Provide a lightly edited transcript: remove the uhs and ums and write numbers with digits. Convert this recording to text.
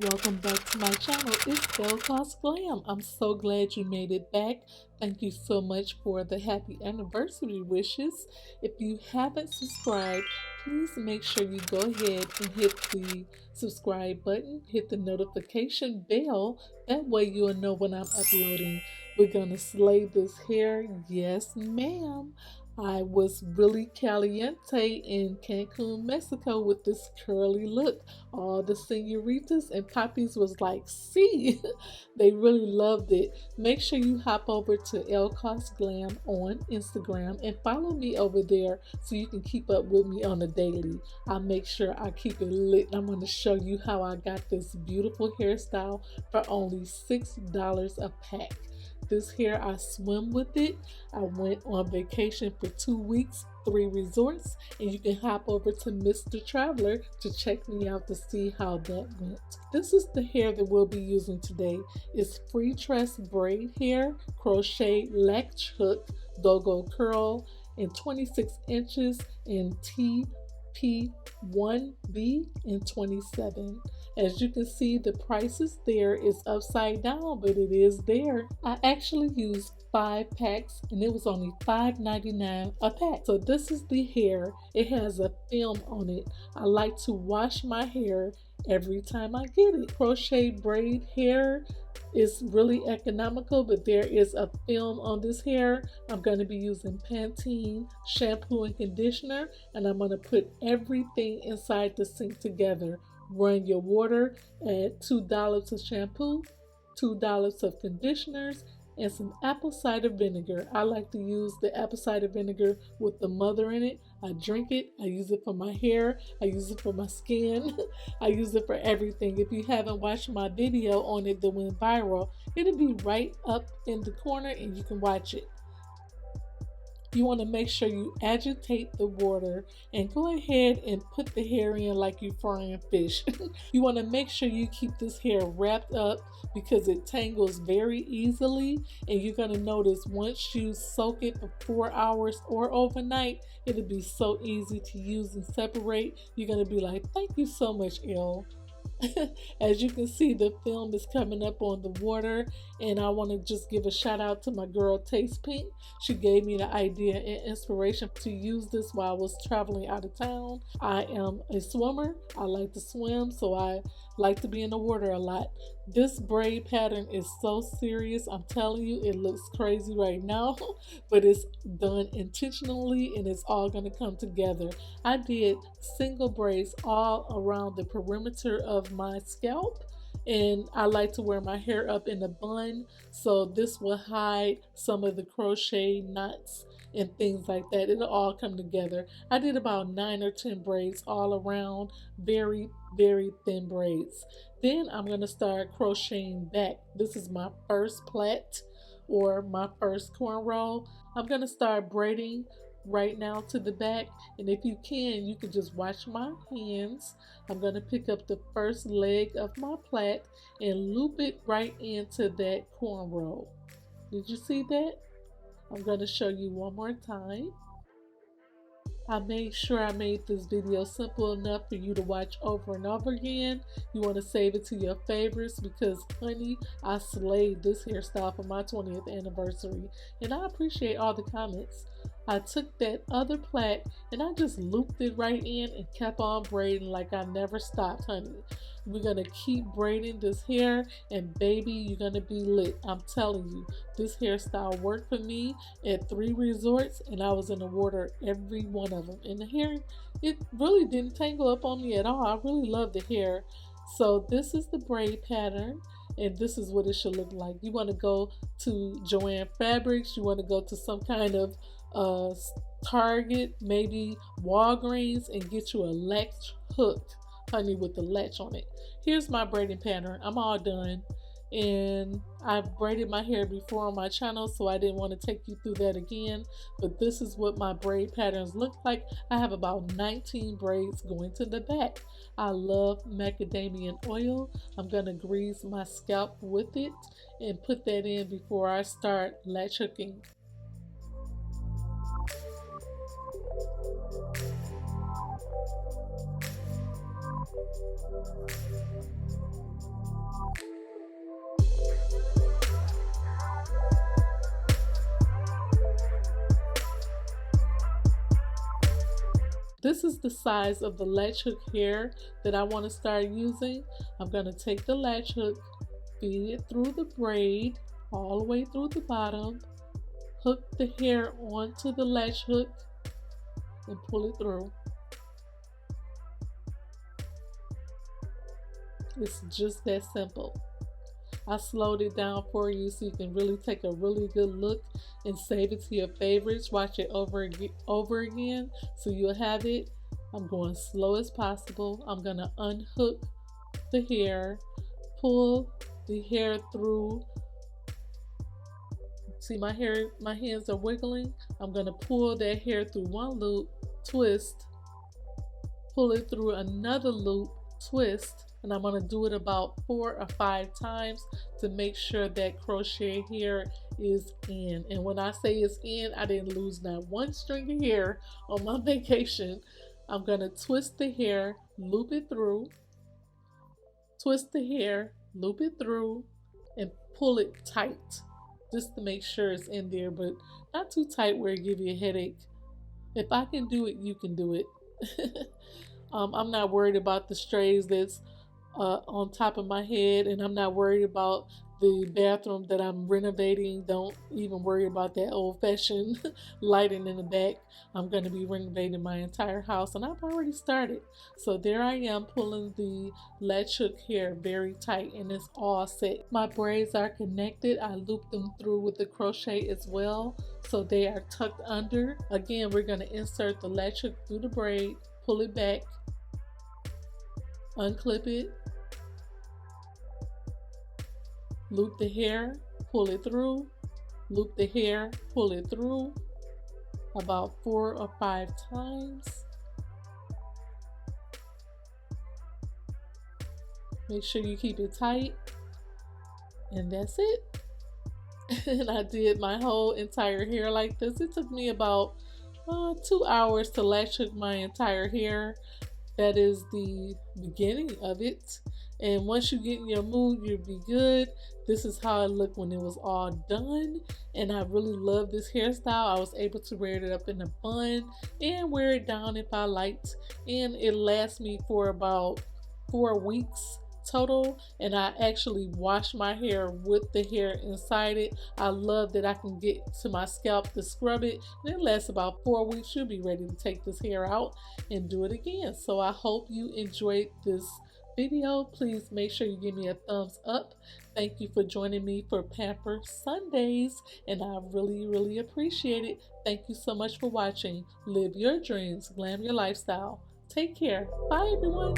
Welcome back to my channel. It's 𝐺𝑙𝑎𝑚. I'm so glad you made it back. Thank you so much for the happy anniversary wishes. If you haven't subscribed, please make sure you go ahead and hit the subscribe button, hit the notification bell. That way you'll know when I'm uploading. We're gonna slay this hair. Yes, ma'am. I was really caliente in Cancun, Mexico with this curly look. All the senoritas and poppies was like, see, they really loved it. Make sure you hop over to 𝐸𝑚𝑘𝑜𝑠_GLAM on Instagram and follow me over there so you can keep up with me on a daily. I'll make sure I keep it lit. I'm going to show you how I got this beautiful hairstyle for only $6 a pack. This hair, I swim with it. I went on vacation for 2 weeks, 3 resorts, and you can hop over to Mr. Traveler to check me out to see how that went. This is the hair that we'll be using today. It's free tress braid hair, crochet latch hook, go-go curl, in 26 inches in TP1B and 27. As you can see, the price is there. It's upside down, but it is there. I actually used 5 packs and it was only $5.99 a pack. So this is the hair. It has a film on it. I like to wash my hair every time I get it. Crochet braid hair is really economical, but there is a film on this hair. I'm going to be using Pantene shampoo and conditioner, and I'm going to put everything inside the sink together. Run your water, add $2 of shampoo, $2 of conditioners, and some apple cider vinegar. I like to use the apple cider vinegar with the mother in it. I drink it. I use it for my hair. I use it for my skin. I use it for everything. If you haven't watched my video on it that went viral, it'll be right up in the corner and you can watch it. You want to make sure you agitate the water and go ahead and put the hair in like you're frying fish. You want to make sure you keep this hair wrapped up because it tangles very easily, and you're going to notice once you soak it for 4 hours or overnight, it'll be so easy to use and separate. You're going to be like, thank you so much, Elle. As you can see, the film is coming up on the water, and I want to just give a shout out to my girl Taste Pink. She gave me the idea and inspiration to use this while I was traveling out of town. I am a swimmer. I like to swim, so I like to be in the water a lot. This braid pattern is so serious. I'm telling you, it looks crazy right now, but it's done intentionally and it's all going to come together. I did single braids all around the perimeter of my scalp, and I like to wear my hair up in a bun, so this will hide some of the crochet knots and things like that. It'll all come together. I did about 9 or 10 braids all around, very thin braids. Then I'm going to start crocheting back. This is my first plait or my first cornrow. I'm going to start braiding right now to the back, and if you can just watch my hands. I'm going to pick up the first leg of my plait and loop it right into that cornrow. Did you see that? I'm going to show you one more time. I made sure I made this video simple enough for you to watch over and over again. You want to save it to your favorites because, honey, I slayed this hairstyle for my 20th anniversary, and I appreciate all the comments. I took that other plait and I just looped it right in and kept on braiding like I never stopped, honey. We're going to keep braiding this hair, and baby, you're going to be lit. I'm telling you, this hairstyle worked for me at 3 resorts, and I was in the water every one of them. And the hair, it really didn't tangle up on me at all. I really love the hair. So this is the braid pattern, and this is what it should look like. You want to go to Joann Fabrics. You want to go to some kind of Target, maybe Walgreens, and get you a latch hook, honey, with the latch on it. Here's my braiding pattern. I'm all done, and I've braided my hair before on my channel, so I didn't want to take you through that again, but this is what my braid patterns look like. I have about 19 braids going to the back. I love macadamia oil. I'm going to grease my scalp with it and put that in before I start latch hooking. is the size of the latch hook hair that I want to start using. I'm going to take the latch hook, feed it through the braid all the way through the bottom, hook the hair onto the latch hook, and pull it through. It's just that simple. I slowed it down for you so you can really take a really good look and save it to your favorites. Watch it over again so you'll have it. I'm going slow as possible. I'm going to unhook the hair, pull the hair through. See my hands are wiggling. I'm going to pull that hair through one loop, twist, pull it through another loop, twist, and I'm going to do it about 4 or 5 times to make sure that crochet hair is in. And when I say it's in, I didn't lose not one string of hair on my vacation. I'm going to twist the hair, loop it through, twist the hair, loop it through, and pull it tight just to make sure it's in there, but not too tight where it gives you a headache. If I can do it, you can do it. I'm not worried about the strays that's on top of my head, and I'm not worried about the bathroom that I'm renovating. Don't even worry about that old-fashioned lighting in the back. I'm going to be renovating my entire house, and I've already started. So there I am pulling the latch hook hair very tight, and it's all set. My braids are connected. I looped them through with the crochet as well, so they are tucked under. Again, we're going to insert the latch hook through the braid, pull it back, unclip it, loop the hair, pull it through, loop the hair, pull it through about 4 or 5 times. Make sure you keep it tight, and that's it. And I did my whole entire hair like this. It took me about 2 hours to latch hook my entire hair. That is the beginning of it. And once you get in your mood, you'll be good. This is how it looked when it was all done. And I really love this hairstyle. I was able to wear it up in a bun and wear it down if I liked. And it lasts me for about 4 weeks total. And I actually wash my hair with the hair inside it. I love that I can get to my scalp to scrub it. And it lasts about 4 weeks. You'll be ready to take this hair out and do it again. So I hope you enjoyed this video. Please make sure you give me a thumbs up. Thank you for joining me for Pamper Sundays, and I really appreciate it. Thank you so much for watching. Live your dreams, glam your lifestyle. Take care. Bye everyone.